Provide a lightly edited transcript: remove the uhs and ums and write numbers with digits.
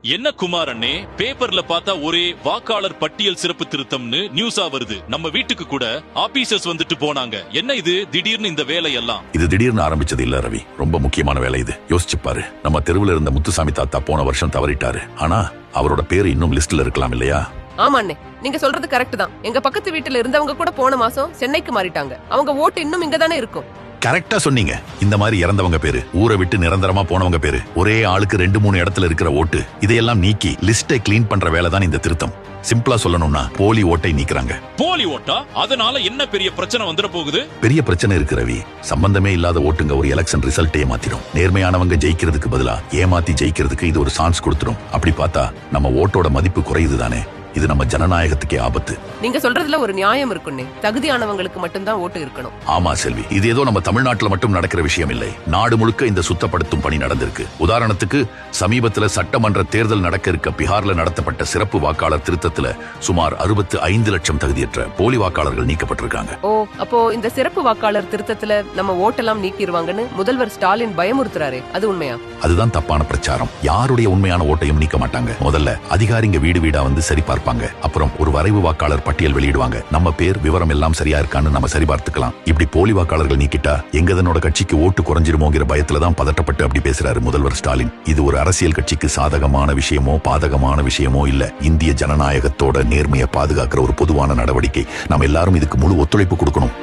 என்ன குமார் அண்ணே, பேப்பர்ல பார்த்தா ஒரே வாக்காளர் பட்டியல் சிறப்பு திருத்தம்னு நியூஸா வருது. நம்ம வீட்டுக்கு கூட ஆபீசர்ஸ் வந்துட்டு போனாங்க. என்ன இது திடீர்னு இந்த வேலை எல்லாம்? இது திடீர்னு ஆரம்பிச்சது இல்ல ரவி, ரொம்ப முக்கியமான வேலை இது. யோசிச்சு பாரு, நம்ம தெருவில் இருந்த முத்துசாமி தாத்தா போன வருஷம் தவறிட்டாரு. ஆனா அவரோட பேரு இன்னும் லிஸ்ட்ல இருக்கலாம் இல்லையா? ஆமா அண்ணே, நீங்க சொல்றது கரெக்ட் தான். எங்க பக்கத்து வீட்டுல இருந்தவங்க கூட போன மாசம் சென்னைக்கு மாறிட்டாங்க. அவங்க ஓட்டு இன்னும் இங்க தானே இருக்கும். கரெக்டா சொன்னீங்க. இந்த மாதிரி இறந்தவங்க பேரு, ஊரை விட்டு நிரந்தரமா போனவங்க பேரு, ஒரே ஆளுக்கு 2-3 இடத்துல இருக்கிற ஓட்டு, இதையெல்லாம் நீக்கி லிஸ்டை கிளீன் பண்ற வேலை தான் இந்த திருத்தம். சிம்பிளா சொல்லணும்னா போலி ஓட்டை நீக்கிறாங்க. போலி ஓட்டா? அதனால என்ன பெரிய பிரச்சனை வந்துட போகுது? பெரிய பிரச்சனை இருக்கு ரவி. சம்பந்தமே இல்லாத ஓட்டுங்க ஒரு எலெக்ஷன் ரிசல்ட்டே மாத்திடும். நேர்மையானவங்க ஜெயிக்கிறதுக்கு பதிலா ஏமாத்தி ஜெயிக்கிறதுக்கு இது ஒரு சான்ஸ் கொடுத்துடும். அப்படி பார்த்தா நம்ம ஓட்டோட மதிப்பு குறையுது தானே. இது நம்ம ஜனநாயகத்துக்கே ஆபத்து. நீங்க சொல்றதுல ஒரு நியாயம் இருக்குன்னே. தகுதியானவங்களுக்கு மட்டும்தான் ஓட்டு இருக்கணும். ஆமா செல்வி, இது ஏதோ நம்ம தமிழ்நாட்டுல மட்டும் நடக்கிற விஷயம் இல்லை. நாடு முழுக்க இந்த சுத்தப்படுத்தும் பணி நடந்திருக்கு. உதாரணத்துக்கு சமீபத்துல சட்டமன்ற தேர்தல் நடக்க இருக்க பீகார்ல நடத்தப்பட்ட சிறப்பு வாக்காளர் திருத்தத்துல சுமார் 65 லட்சம் தகுதியற்ற போலி வாக்காளர்கள் நீக்கப்பட்டிருக்காங்க. ஓ, அப்போ இந்த சிறப்பு வாக்காளர் திருத்தத்துல நம்ம ஓட்டெல்லாம் நீக்கிடுவாங்கன்னு முதல்வர் ஸ்டாலின் பயமுறுத்துறாரு. அது உண்மையா? அதுதான் தப்பான பிரச்சாரம். யாருடைய உண்மையான ஓட்டையும் நீக்க மாட்டாங்க. முதல்ல அதிகாரிங்க வீடு வீடா வந்து சரிபார்ப்பாங்க. அப்புறம் ஒரு வரைவு வாக்காளர் பட்டியல் வெளியிடுவாங்க. நம்ம பேர் விவரம் எல்லாம் சரியா இருக்கான்னு நம்ம சரிபார்த்துக்கலாம். இப்படி போலி வாக்காளர்கள் நீக்கிட்டா எங்கதனோட கட்சிக்கு ஓட்டு குறைஞ்சிருமோங்கிற பயத்துலதான் பதட்டப்பட்டு அப்படி பேசுறாரு முதல்வர் ஸ்டாலின். இது ஒரு அரசியல் கட்சிக்கு சாதகமான விஷயமோ பாதகமான விஷயமோ இல்ல. இந்திய ஜனநாயகத்தோட நேர்மையை பாதுகாக்கிற ஒரு பொதுவான நடவடிக்கை. நம்ம எல்லாரும் இதுக்கு முழு ஒத்துழைப்பு கொடுக்கணும்.